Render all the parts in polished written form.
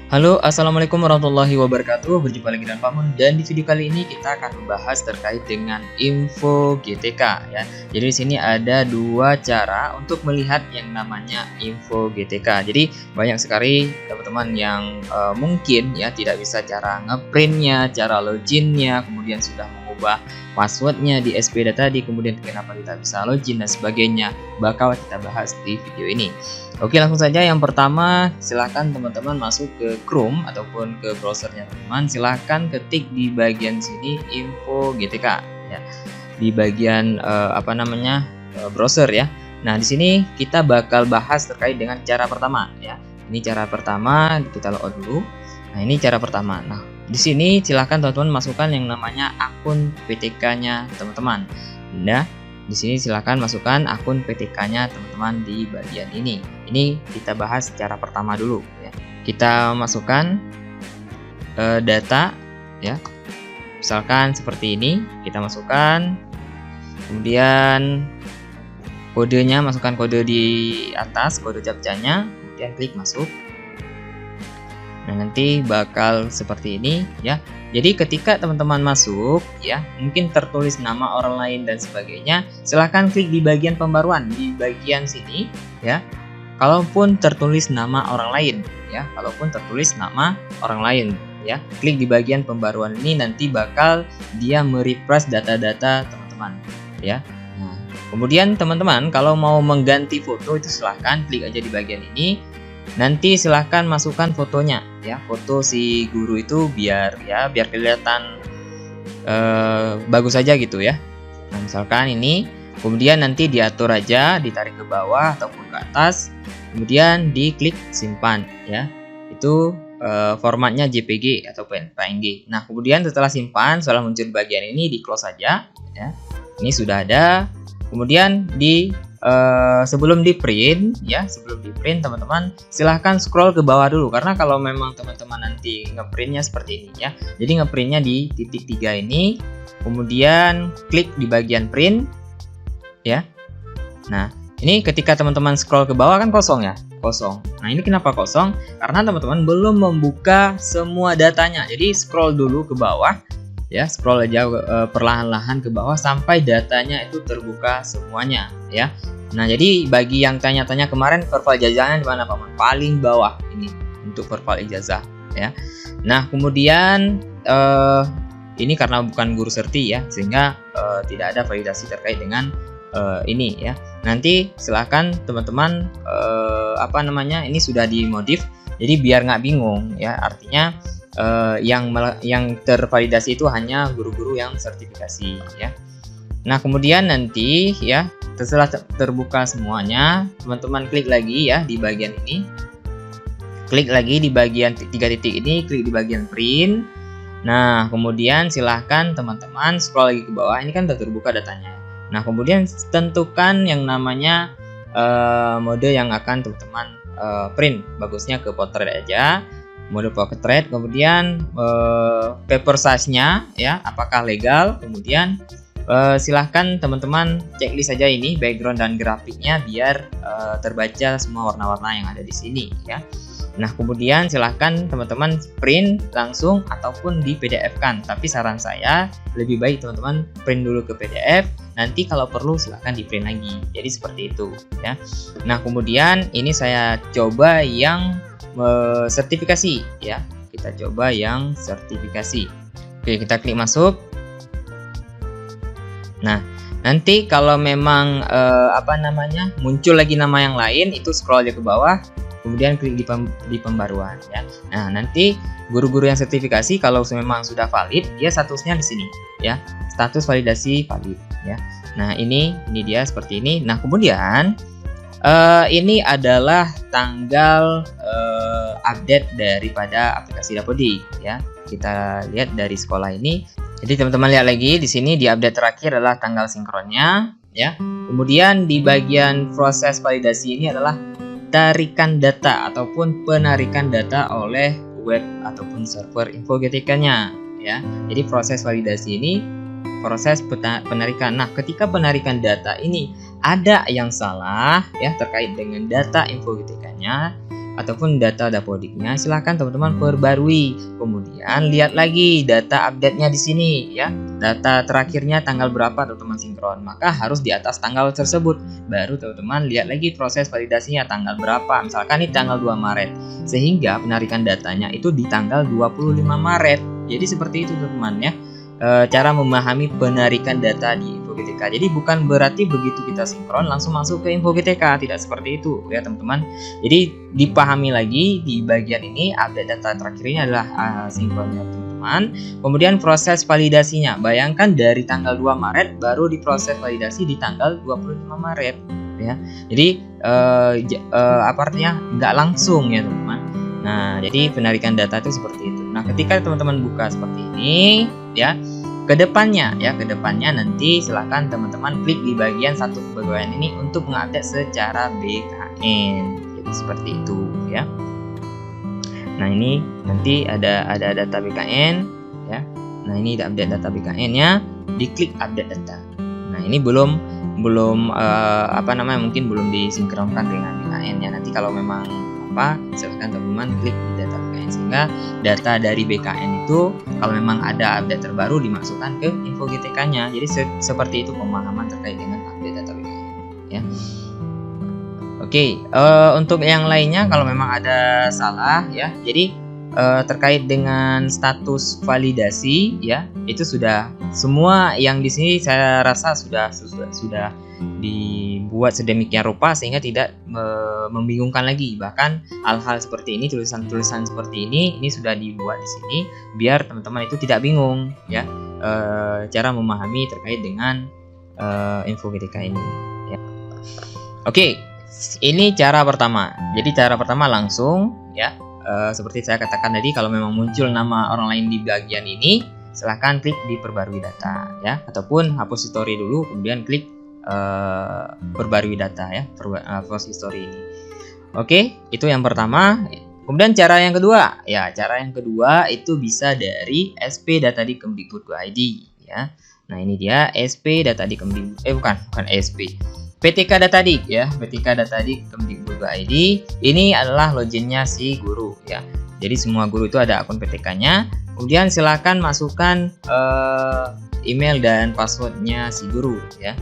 Halo, assalamualaikum warahmatullahi wabarakatuh. Berjumpa lagi dengan Pak Mun, dan di video kali ini kita akan membahas terkait dengan info GTK ya. Jadi di sini ada dua cara untuk melihat yang namanya info GTK. Jadi banyak sekali teman-teman yang mungkin ya tidak bisa cara ngeprintnya, cara loginnya, kemudian sudah mengubah passwordnya di SPD tadi, kemudian kenapa tidak bisa login dan sebagainya. Bakal kita bahas di video ini. Oke, langsung saja. Yang pertama, silahkan teman-teman masuk ke Chrome ataupun ke browsernya teman. Silahkan ketik di bagian sini info GTK ya, di bagian browser ya. Nah, di sini kita bakal bahas terkait dengan cara pertama ya. Ini cara pertama, kita logout dulu. Nah, ini cara pertama. Nah, di sini silahkan teman-teman masukkan yang namanya akun PTK-nya teman-teman. Nah, di sini silahkan masukkan akun PTK-nya teman-teman di bagian ini. Ini kita bahas cara pertama dulu ya. Kita masukkan data ya. Misalkan seperti ini, kita masukkan. Kemudian kodenya, masukkan kode di atas, kode captcha-nya, kemudian klik masuk. Nah, nanti bakal seperti ini ya. Jadi ketika teman-teman masuk ya, mungkin tertulis nama orang lain dan sebagainya, silahkan klik di bagian pembaruan di bagian sini ya. Kalaupun tertulis nama orang lain ya, kalaupun tertulis nama orang lain ya, klik di bagian pembaruan ini, nanti bakal dia merefresh data-data teman-teman ya. Nah, kemudian teman-teman kalau mau mengganti foto itu silahkan klik aja di bagian ini. Nanti silahkan masukkan fotonya ya, foto si guru itu biar kelihatan bagus aja gitu ya. Nah, misalkan ini, kemudian nanti diatur aja, ditarik ke bawah ataupun ke atas, kemudian diklik simpan ya. Itu formatnya JPG ataupun PNG. Nah, kemudian setelah simpan, setelah muncul bagian ini, di close saja ya. Ini sudah ada. Kemudian sebelum di print ya, teman-teman silahkan scroll ke bawah dulu, karena kalau memang teman-teman nanti ngeprintnya seperti ini ya, jadi ngeprintnya di titik 3 ini, kemudian klik di bagian print ya. Nah, ini ketika teman-teman scroll ke bawah kan kosong ya, kosong. Nah, ini kenapa kosong? Karena teman-teman belum membuka semua datanya. Jadi scroll dulu ke bawah ya, scroll aja perlahan-lahan ke bawah sampai datanya itu terbuka semuanya ya. Nah, jadi bagi yang tanya-tanya kemarin, verval ijazahnya di mana Pak Man? Paling bawah ini untuk verval ijazah ya. Nah, kemudian ini karena bukan guru serti ya, sehingga tidak ada validasi terkait dengan ini ya. Nanti silahkan teman-teman ini sudah dimodif, jadi biar nggak bingung ya. Artinya yang tervalidasi itu hanya guru-guru yang sertifikasi ya. Nah, kemudian nanti ya, setelah terbuka semuanya, teman-teman klik lagi ya di bagian ini. Klik lagi di bagian 3 titik ini, klik di bagian print. Nah, kemudian silahkan teman-teman scroll lagi ke bawah. Ini kan sudah terbuka datanya. Nah, kemudian tentukan yang namanya mode yang akan teman-teman print. Bagusnya ke portrait aja, mode portrait. Kemudian paper size-nya ya, apakah legal. Kemudian silahkan teman-teman checklist saja ini background dan grafiknya biar terbaca semua warna-warna yang ada di sini ya. Nah, kemudian silahkan teman-teman print langsung ataupun di PDF kan. Tapi saran saya lebih baik teman-teman print dulu ke PDF. Nanti kalau perlu silahkan di print lagi. Jadi seperti itu ya. Nah, kemudian ini saya coba yang sertifikasi ya. Kita coba yang sertifikasi. Oke, kita klik masuk. Nah, nanti kalau memang muncul lagi nama yang lain, itu scroll aja ke bawah, kemudian klik di pembaruan ya. Nah, nanti guru-guru yang sertifikasi kalau memang sudah valid, dia statusnya di sini ya, status validasi valid ya. Nah, ini dia seperti ini. Nah, kemudian ini adalah tanggal update daripada aplikasi Dapodik ya. Kita lihat dari sekolah ini. Jadi teman-teman lihat lagi di sini, di update terakhir adalah tanggal sinkronnya ya. Kemudian di bagian proses validasi ini adalah tarikan data ataupun penarikan data oleh web ataupun server info GTK-nya ya. Jadi proses validasi ini proses penarikan. Nah, ketika penarikan data ini ada yang salah ya terkait dengan data info GTK-nya, ataupun data dapodiknya, silahkan teman-teman perbarui. Kemudian lihat lagi data update-nya di sini ya. Data terakhirnya tanggal berapa teman-teman sinkron, maka harus di atas tanggal tersebut. Baru teman-teman lihat lagi proses validasinya tanggal berapa. Misalkan ini tanggal 2 Maret. Sehingga penarikan datanya itu di tanggal 25 Maret. Jadi seperti itu teman-teman ya. Cara memahami penarikan data di InfoGTK. Jadi bukan berarti begitu kita sinkron langsung masuk ke InfoGTK, tidak seperti itu ya teman-teman. Jadi dipahami lagi di bagian ini, update data terakhirnya adalah sinkronnya teman-teman. Kemudian proses validasinya, bayangkan dari tanggal 2 Maret baru diproses validasi di tanggal 25 Maret ya. Jadi apa artinya, nggak langsung ya teman-teman. Nah, jadi penarikan data itu seperti itu. Nah, ketika teman-teman buka seperti ini ya, kedepannya nanti silahkan teman-teman klik di bagian satu kepegawaian ini untuk mengupdate secara BKN. Jadi seperti itu ya. Nah, ini nanti ada data BKN ya. Nah, ini update data BKN-nya, diklik update data. Nah, ini belum mungkin belum disinkronkan dengan BKN-nya. Nanti kalau memang silahkan teman-teman klik di data BKN, sehingga data dari BKN itu kalau memang ada update terbaru dimasukkan ke InfoGTK-nya. Jadi seperti itu pemahaman terkait dengan update data BKN ya. Oke, untuk yang lainnya kalau memang ada salah ya, jadi terkait dengan status validasi ya, itu sudah semua yang di sini saya rasa sudah dibuat sedemikian rupa sehingga tidak membingungkan lagi. Bahkan hal-hal seperti ini, tulisan-tulisan seperti ini sudah dibuat di sini biar teman-teman itu tidak bingung ya, cara memahami terkait dengan InfoGTK ini ya. Oke, ini cara pertama. Jadi cara pertama langsung ya, seperti saya katakan tadi, kalau memang muncul nama orang lain di bagian ini, silahkan klik di perbarui data ya, ataupun hapus history dulu kemudian klik perbarui data ya, hapus history ini. Oke, itu yang pertama. Kemudian cara yang kedua ya, itu bisa dari SP Data di Kemdikbud.id ya. Nah, ini dia SP Data di Kemdikbud, bukan SP, PTK Datadik ya, PTK Datadik Kemdikbud.id. Ini adalah loginnya si guru ya. Jadi semua guru itu ada akun PTK-nya. Kemudian silakan masukkan email dan passwordnya si guru ya.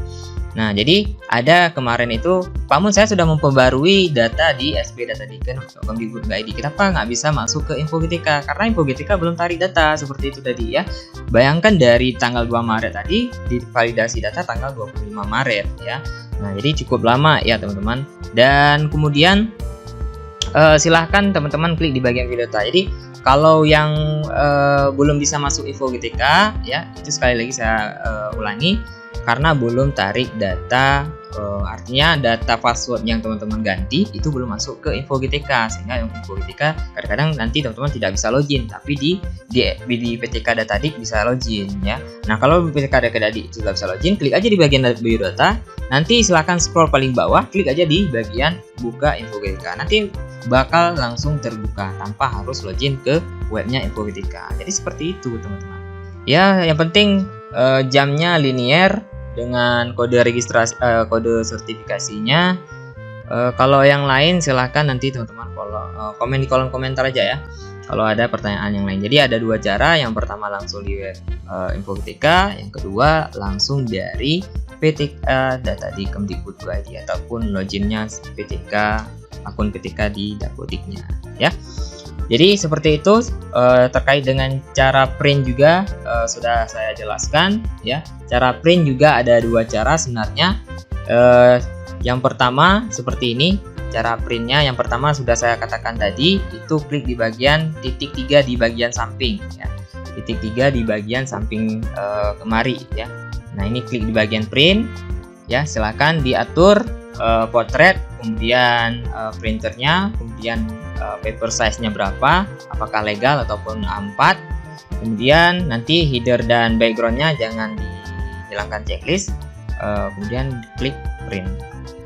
Nah, jadi ada kemarin itu Pak Mun, saya sudah memperbarui data di SP Datadik Kemdikbud.id. Kenapa nggak bisa masuk ke InfoGTK? Karena InfoGTK belum tarik data seperti itu tadi ya. Bayangkan dari tanggal 2 Maret tadi divalidasi data tanggal 25 Maret ya. Nah, jadi cukup lama ya teman-teman. Dan kemudian silahkan teman-teman klik di bagian video data. Jadi kalau yang belum bisa masuk InfoGTK ya, itu sekali lagi saya ulangi, karena belum tarik data, artinya data password yang teman-teman ganti itu belum masuk ke InfoGTK, sehingga InfoGTK kadang-kadang nanti teman-teman tidak bisa login, tapi di PTK Datadik bisa login ya. Nah, kalau PTK Datadik tidak bisa login, klik aja di bagian biodata, nanti silahkan scroll paling bawah, klik aja di bagian buka InfoGTK, nanti bakal langsung terbuka tanpa harus login ke webnya InfoGTK. Jadi seperti itu teman-teman ya. Yang penting jamnya linear dengan kode registrasi, kode sertifikasinya. Kalau yang lain silahkan nanti teman-teman komen di kolom komentar aja ya kalau ada pertanyaan yang lain. Jadi ada dua cara, yang pertama langsung di web InfoGTK, yang kedua langsung dari PTK Data di Kemdikbud.id ataupun loginnya PTK, akun PTK di Dapodiknya ya. Jadi seperti itu. Terkait dengan cara print juga sudah saya jelaskan ya. Cara print juga ada dua cara sebenarnya. Yang pertama seperti ini cara printnya. Yang pertama sudah saya katakan tadi, itu klik di bagian titik 3 di bagian samping ya. Titik 3 di bagian samping kemari ya. Nah, ini klik di bagian print ya. Silakan diatur potret, kemudian printernya, kemudian paper size-nya berapa, apakah legal ataupun A4. Kemudian nanti header dan background-nya jangan dihilangkan checklist. Kemudian klik print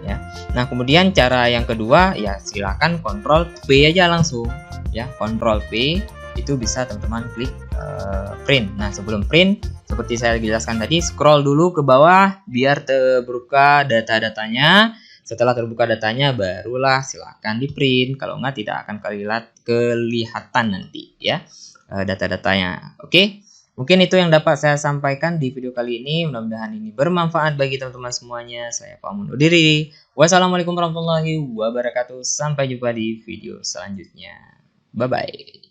ya. Nah, kemudian cara yang kedua ya, silakan Ctrl P aja langsung ya. Ctrl P itu bisa teman-teman klik print. Nah, sebelum print seperti saya jelaskan tadi, scroll dulu ke bawah biar terbuka data-datanya. Setelah terbuka datanya, barulah silahkan di print. Kalau nggak, tidak akan kelihatan nanti ya data-datanya. Oke, mungkin itu yang dapat saya sampaikan di video kali ini. Mudah-mudahan ini bermanfaat bagi teman-teman semuanya. Saya Pak undur diri. Wassalamualaikum warahmatullahi wabarakatuh. Sampai jumpa di video selanjutnya. Bye-bye.